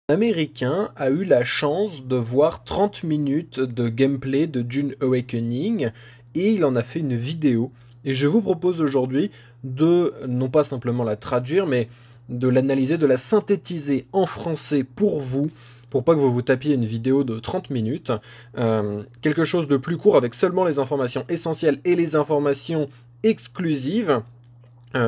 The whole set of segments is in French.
Américain a eu la chance de voir 30 minutes de gameplay de Dune Awakening et il en a fait une vidéo. Et je vous propose aujourd'hui de, non pas simplement la traduire, mais de l'analyser, de la synthétiser en français pour pas que vous vous tapiez une vidéo de 30 minutes. Quelque chose de plus court avec seulement les informations essentielles et les informations exclusives.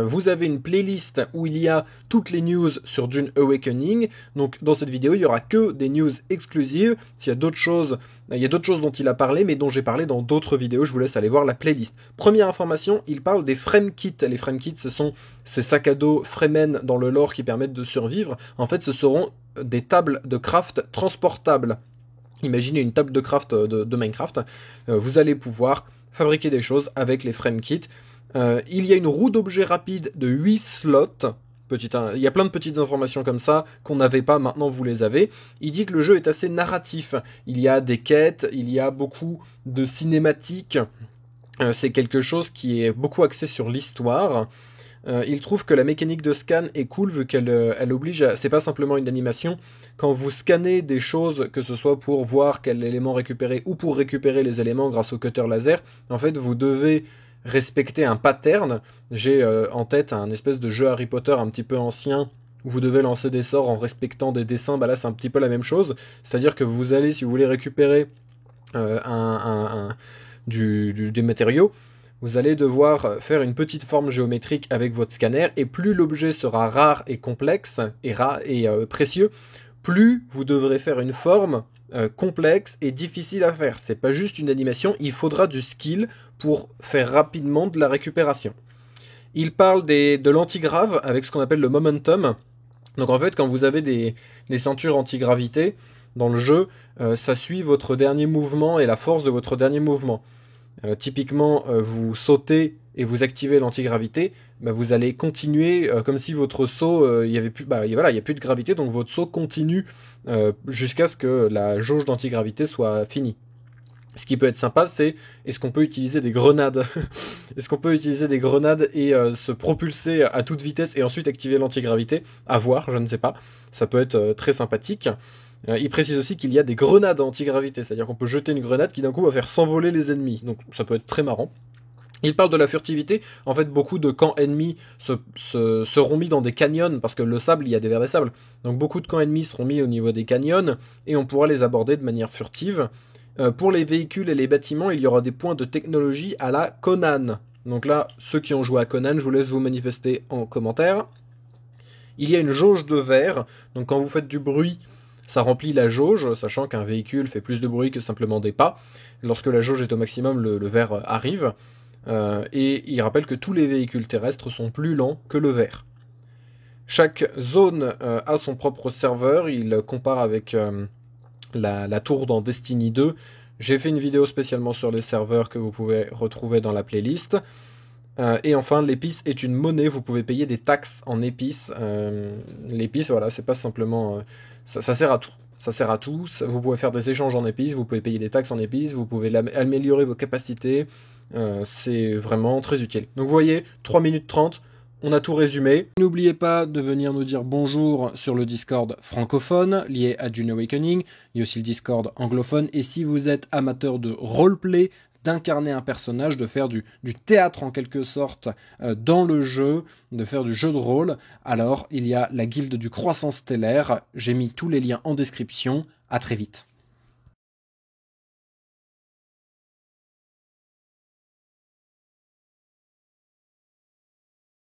Vous avez une playlist où il y a toutes les news sur Dune Awakening. Donc dans cette vidéo, il y aura que des news exclusives. S'il y a d'autres choses, il y a d'autres choses dont il a parlé, mais dont j'ai parlé dans d'autres vidéos. Je vous laisse aller voir la playlist. Première information, il parle des frame kits. Les frame kits, ce sont ces sacs à dos Fremen dans le lore qui permettent de survivre. En fait, ce seront des tables de craft transportables. Imaginez une table de craft de Minecraft. Vous allez pouvoir fabriquer des choses avec les frame kits. Il y a une roue d'objets rapide de 8 slots. Il y a plein de petites informations comme ça qu'on n'avait pas, maintenant vous les avez. Il dit que le jeu est assez narratif. Il y a des quêtes, il y a beaucoup de cinématiques. C'est quelque chose qui est beaucoup axé sur l'histoire. Il trouve que la mécanique de scan est cool vu qu'elle elle oblige à... C'est pas simplement une animation. Quand vous scannez des choses, que ce soit pour voir quel élément récupérer ou pour récupérer les éléments grâce au cutter laser, en fait vous devez respecter un pattern. J'ai en tête un espèce de jeu Harry Potter un petit peu ancien où vous devez lancer des sorts en respectant des dessins. Bah là c'est un petit peu la même chose. C'est-à-dire que vous allez, si vous voulez récupérer des matériaux, vous allez devoir faire une petite forme géométrique avec votre scanner, et plus l'objet sera rare et complexe, et précieux, plus vous devrez faire une forme complexe et difficile à faire. C'est pas juste une animation, il faudra du skill pour faire rapidement de la récupération. Il parle de l'antigrave avec ce qu'on appelle le momentum. Donc en fait, quand vous avez des ceintures antigravité dans le jeu, ça suit votre dernier mouvement et la force de votre dernier mouvement. Typiquement, vous sautez et vous activez l'antigravité, bah, vous allez continuer comme si votre saut, il y avait plus, bah, voilà, il y a plus de gravité, donc votre saut continue jusqu'à ce que la jauge d'antigravité soit finie. Ce qui peut être sympa, c'est est-ce qu'on peut utiliser des grenades Est-ce qu'on peut utiliser des grenades et se propulser à toute vitesse et ensuite activer l'antigravité? À voir, je ne sais pas. Ça peut être très sympathique. Il précise aussi qu'il y a des grenades antigravité, c'est-à-dire qu'on peut jeter une grenade qui d'un coup va faire s'envoler les ennemis. Donc ça peut être très marrant. Il parle de la furtivité. En fait, beaucoup de camps ennemis seront mis dans des canyons, parce que le sable, il y a des vers des sables. Donc beaucoup de camps ennemis seront mis au niveau des canyons, et on pourra les aborder de manière furtive. Pour les véhicules et les bâtiments, il y aura des points de technologie à la Conan. Donc là, ceux qui ont joué à Conan, je vous laisse vous manifester en commentaire. Il y a une jauge de verre, donc quand vous faites du bruit, ça remplit la jauge, sachant qu'un véhicule fait plus de bruit que simplement des pas. Lorsque la jauge est au maximum, le verre arrive. Et il rappelle que tous les véhicules terrestres sont plus lents que le verre. Chaque zone a son propre serveur, il compare avec la tour dans Destiny 2. J'ai fait une vidéo spécialement sur les serveurs que vous pouvez retrouver dans la playlist. Et enfin, l'épice est une monnaie, vous pouvez payer des taxes en épices. L'épice, voilà, c'est pas simplement... ça sert à tout. Ça sert à tout. Vous pouvez faire des échanges en épices, vous pouvez payer des taxes en épices, vous pouvez améliorer vos capacités. C'est vraiment très utile. Donc vous voyez, 3 minutes 30, on a tout résumé. N'oubliez pas de venir nous dire bonjour sur le Discord francophone lié à Dune Awakening. Il y a aussi le Discord anglophone. Et si vous êtes amateur de roleplay, d'incarner un personnage, de faire du théâtre en quelque sorte dans le jeu, de faire du jeu de rôle, alors il y a la guilde du croissant stellaire. J'ai mis tous les liens en description. À très vite.